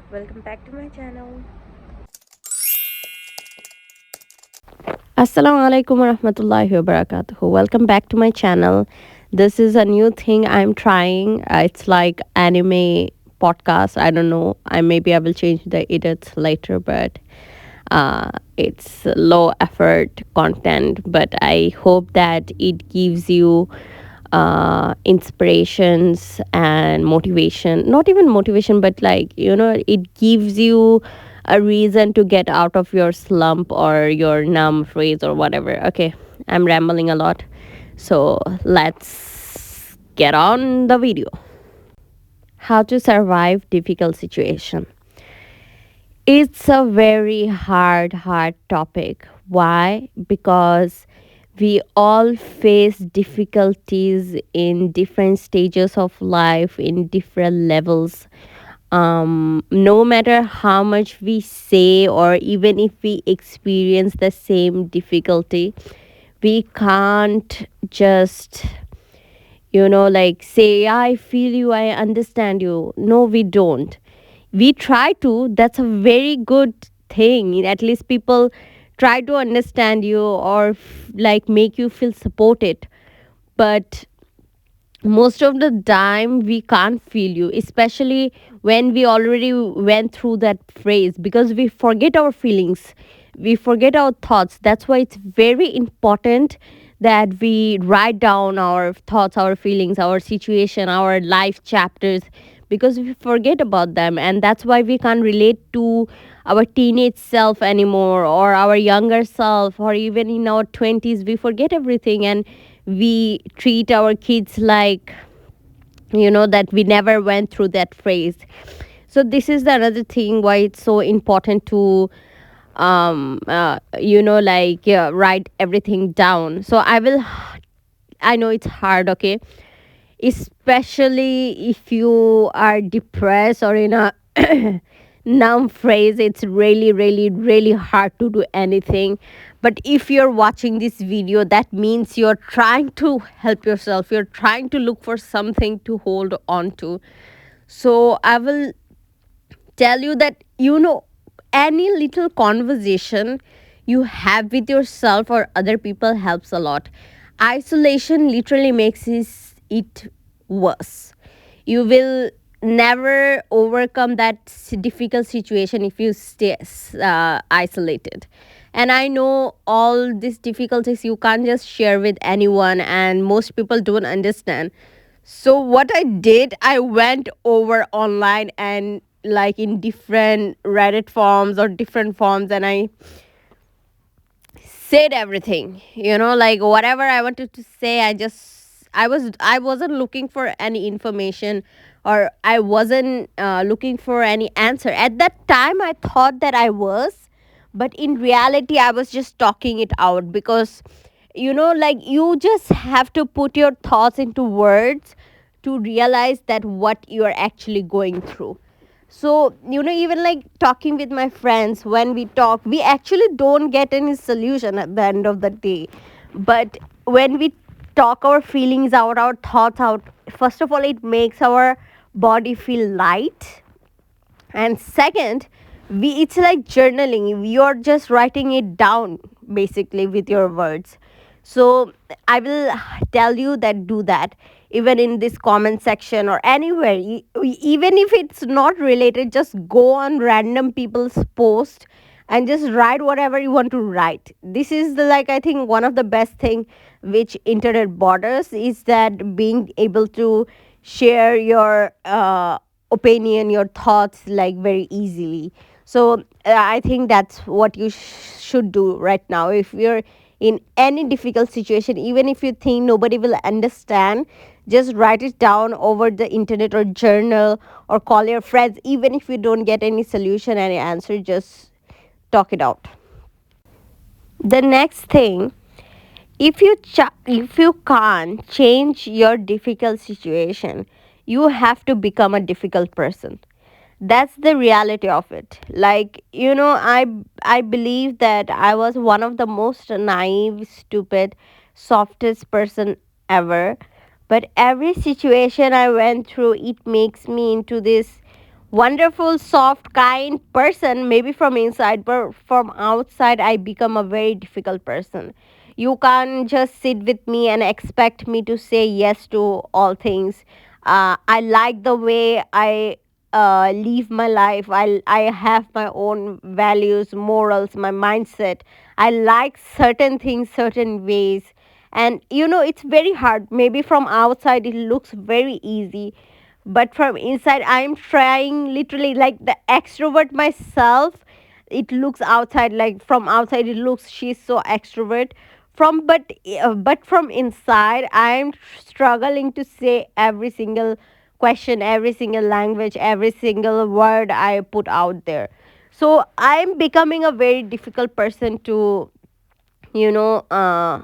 Welcome back to my channel. Assalamu alaikum warahmatullahi wabarakatuh. Welcome back to my channel. This is a new thing I'm trying. It's like anime podcast. I don't know. I will change the edits later, but it's low effort content. But I hope that it gives you inspirations and motivation. Not even motivation, but it gives you a reason to get out of your slump or your numb phase or whatever. Okay, I'm rambling a lot. So let's get on the video. How to survive difficult situation. It's a very hard topic. Why? Because we all face difficulties in different stages of life, in different levels. No matter how much we say, or even if we experience the same difficulty, we can't just like say, "Yeah, I feel you, I understand you." No, we don't. We try to. That's a very good thing. At least people try to understand you or like make you feel supported. But most of the time we can't feel you, especially when we already went through that phase, because we forget our feelings, we forget our thoughts. That's why it's very important that we write down our thoughts, our feelings, our situation, our life chapters, because we forget about them. And that's why we can't relate to our teenage self anymore, or our younger self, or even in our 20s we forget everything, and we treat our kids like that we never went through that phase. So this is the another thing why it's so important to write everything down. So I know it's hard, okay, especially if you are depressed or in a numb phase. It's really hard to do anything. But if you're watching this video, that means you're trying to help yourself, you're trying to look for something to hold on to. So I will tell you that any little conversation you have with yourself or other people helps a lot. Isolation literally makes it worse. You will never overcome that difficult situation if you stay isolated. And I know all these difficulties you can't just share with anyone, and most people don't understand. So what I did, I went over online and like in different Reddit forums or different forums, and I said everything. Like whatever I wanted to say, I wasn't looking for any information, or I wasn't looking for any answer. At that time I thought that I was, but in reality I was just talking it out, because like you just have to put your thoughts into words to realize that what you are actually going through. So even like talking with my friends, when we talk we actually don't get any solution at the end of the day. But when we talk our feelings out, our thoughts out, first of all it makes our body feel light, and second, we it's like journaling. You're just writing it down basically with your words. So I will tell you that do that, even in this comment section or anywhere. Even if it's not related, just go on random people's post and just write whatever you want to write. This is the, like, I think one of the best thing which internet borders is that being able to share your opinion, your thoughts, like very easily. So I think that's what you should do right now. If you're in any difficult situation, even if you think nobody will understand, just write it down over the internet or journal, or call your friends. Even if you don't get any solution, any answer, just talk it out. The next thing, if you can't change your difficult situation, you have to become a difficult person. That's the reality of it. Like, I believe that I was one of the most naive, stupid, softest person ever. But every situation I went through, it makes me into this wonderful, soft, kind person, maybe from inside, but from outside, I become a very difficult person. You can't just sit with me and expect me to say yes to all things. I like the way I live my life. I have my own values, morals, my mindset. I like certain things, certain ways. And it's very hard. Maybe from outside, it looks very easy, but from inside I'm trying, literally, like the extrovert myself. It looks outside, like from outside it looks she's so extrovert, but from inside I'm struggling to say every single question, every single language, every single word I put out there. So I'm becoming a very difficult person to you know uh,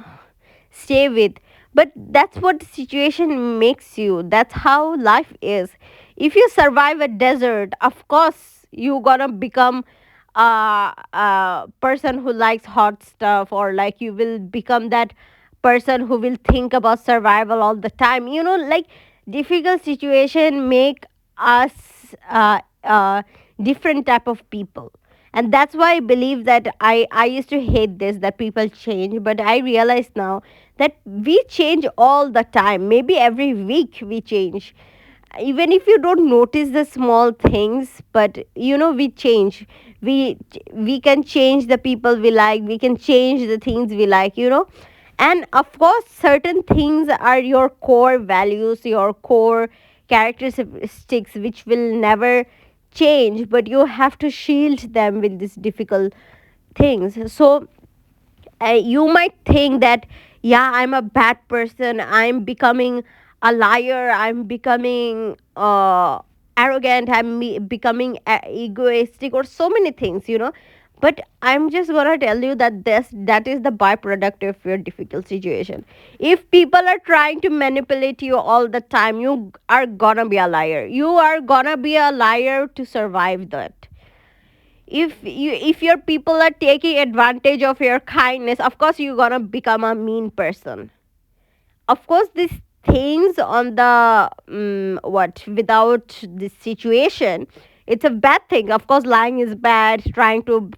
stay with. But that's what the situation makes you. That's how life is. If you survive a desert, of course you gonna become a person who likes hot stuff, or like you will become that person who will think about survival all the time. Like, difficult situation make us different type of people. And that's why I believe that I used to hate this, that people change, but I realize now that we change all the time. Maybe every week we change, even if you don't notice the small things. But we change. We can change the people we like, we can change the things we like. And of course certain things are your core values, your core characteristics, which will never change, but you have to shield them with these difficult things. So you might think that, yeah, I'm a bad person, I'm becoming a liar, I'm becoming arrogant, becoming egoistic, or so many things. But I'm just gonna tell you that that is the byproduct of your difficult situation. If people are trying to manipulate you all the time, you are gonna be a liar. You are gonna be a liar to survive that. If your people are taking advantage of your kindness, of course you're gonna become a mean person. Of course these things on the what without this situation, it's a bad thing. Of course lying is bad, trying to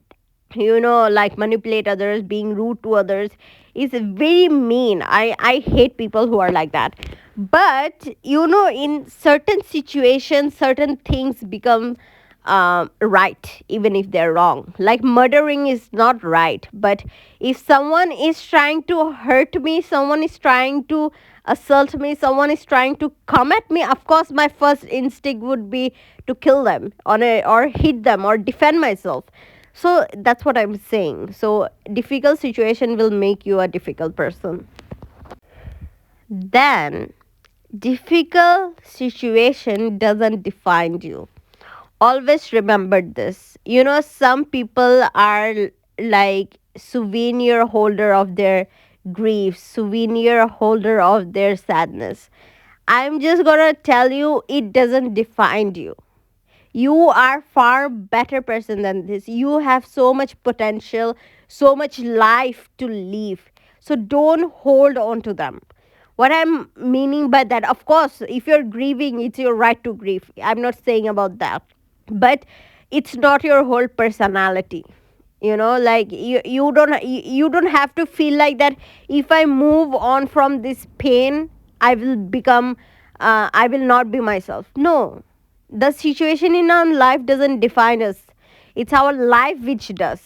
like manipulate others, being rude to others is very mean. I hate people who are like that. But in certain situations certain things become right, even if they're wrong. Like murdering is not right, but if someone is trying to hurt me, someone is trying to assault me, someone is trying to come at me, of course my first instinct would be to kill them or hit them or defend myself. So that's what I'm saying. So difficult situation will make you a difficult person. Then difficult situation doesn't define you. Always remember this. Some people are like souvenir holder of their grief, souvenir holder of their sadness. I'm just gonna tell you, it doesn't define you. You are far better person than this. You have so much potential, so much life to live. So don't hold on to them. What I'm meaning by that, of course, if you're grieving, it's your right to grieve. I'm not saying about that, but it's not your whole personality. Like you don't have to feel like that. If I move on from this pain, I will not be myself. No, the situation in our life doesn't define us. It's our life which does.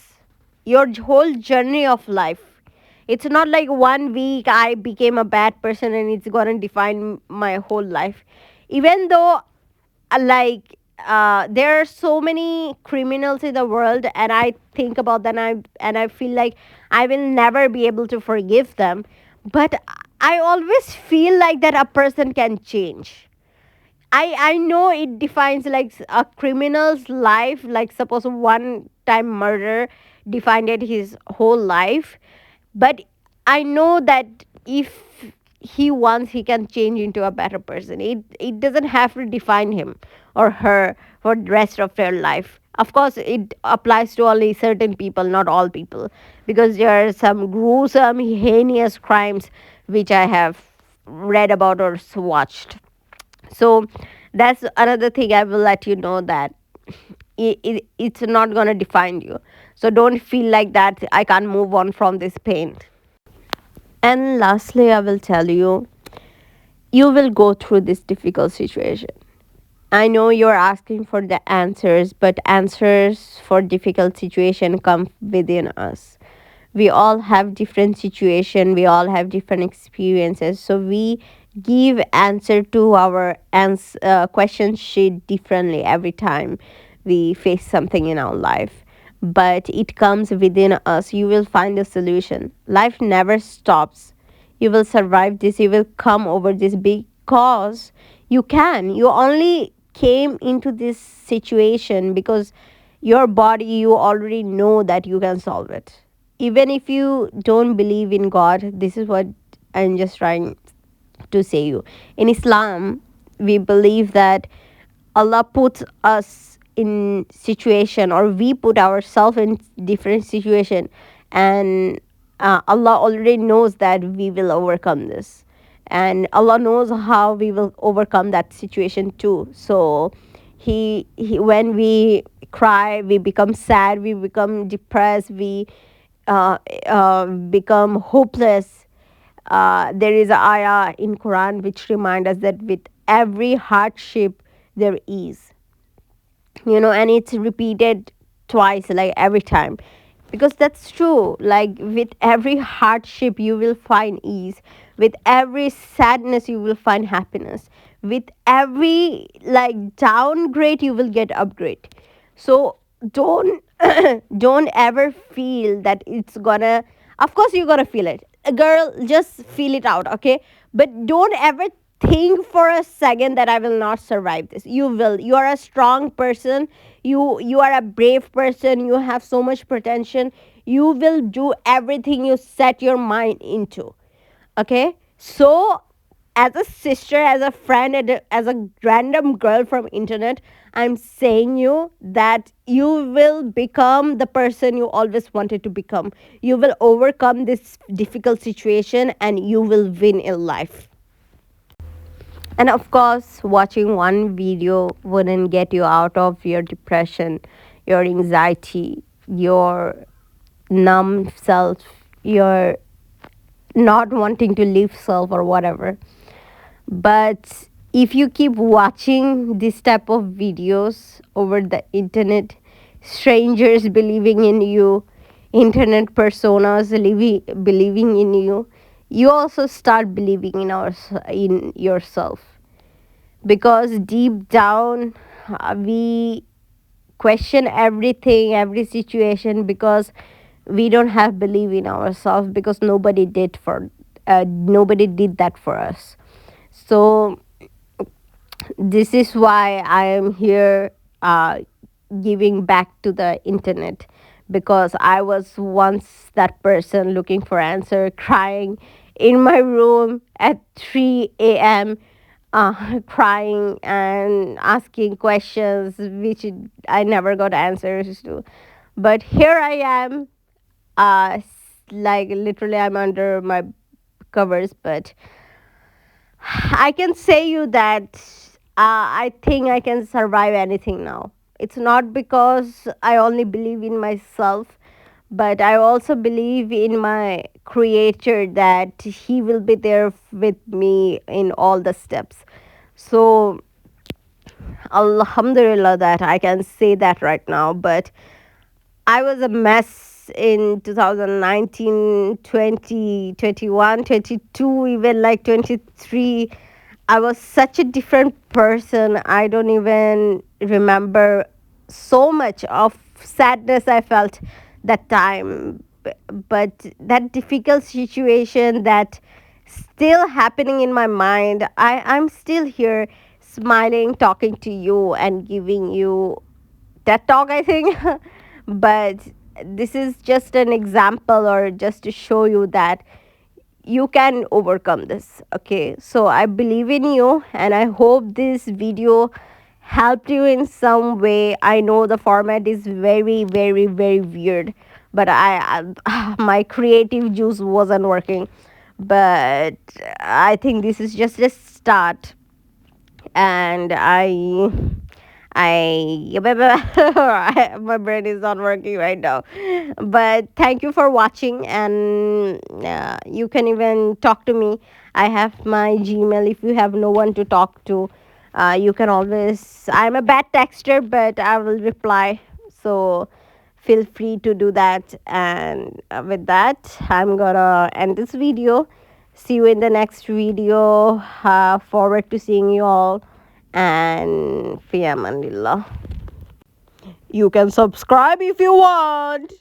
Your whole journey of life. It's not like 1 week I became a bad person and it's gonna define my whole life. Even though like there are so many criminals in the world, and I think about them, and I feel like I will never be able to forgive them. But I always feel like that a person can change. I know it defines like a criminal's life, like suppose one time murder defined his whole life. But I know that if he wants, he can change into a better person. It doesn't have to define him or her for the rest of their life. Of course it applies to only certain people, not all people, because there are some gruesome heinous crimes which I have read about or watched. So That's another thing I will let you know, that it's not going to define you. So don't feel like that I can't move on from this pain. And lastly, I will tell you, you will go through this difficult situation. I know you're asking for the answers, but answers for difficult situation come within us. We all have different situation, we all have different experiences, so we give answer to our question sheet differently every time we face something in our life. But it comes within us. You will find a solution. Life never stops. You will survive this, you will come over this because you can. You only came into this situation because your body, you already know that you can solve it. Even if you don't believe in God, this is what I'm just trying to say you. In Islam, we believe that Allah puts us in situation, or we put ourselves in different situation, and Allah already knows that we will overcome this, and Allah knows how we will overcome that situation too. So he when we cry, we become sad, we become depressed, we become hopeless. There is a ayah in Quran which remind us that with every hardship there is, and it's repeated twice, like every time, because that's true. Like with every hardship you will find ease, with every sadness you will find happiness, with every like downgrade you will get upgrade. So don't don't ever feel that it's gonna, of course you're gonna feel it, girl, just feel it out, okay? But don't ever think for a second that I will not survive this. You will. You are a strong person. You are a brave person. You have so much potential. You will do everything you set your mind into. Okay? So as a sister, as a friend, and as a random girl from internet, I'm saying you that you will become the person you always wanted to become. You will overcome this difficult situation and you will win in life. And of course, watching one video wouldn't get you out of your depression, your anxiety, your numb self, your not wanting to live self, or whatever. But if you keep watching this type of videos over the internet, strangers believing in you, internet personas believing in you, you also start believing in yourself, because deep down we question everything, every situation, because we don't have belief in ourselves, because nobody did that for us. So this is why I am here, giving back to the internet, because I was once that person looking for answer, crying in my room at 3 a.m., crying and asking questions which I never got answers to. But here I am, like literally I'm under my covers, but I can say you that I think I can survive anything now. It's not because I only believe in myself, but I also believe in my creator, that he will be there with me in all the steps. So alhamdulillah that I can say that right now. But I was a mess in 2019, 20, 21, 22, even like 23. I was such a different person. I don't even remember so much of sadness I felt that time. But that difficult situation that still happening in my mind, I'm still here smiling, talking to you and giving you TED Talk, I think. But this is just an example, or just to show you that you can overcome this. Okay, so I believe in you, and I hope this video helped you in some way. I know the format is very, very, very weird, but my creative juice wasn't working. But I think this is just a start, and I my brain is not working right now. But thank you for watching, and you can even talk to me. I have my Gmail. If you have no one to talk to, you can always. I'm a bad texter, but I will reply. So feel free to do that. And with that, I'm gonna end this video. See you in the next video. Forward to seeing you all, and fi amanillah. You can subscribe if you want.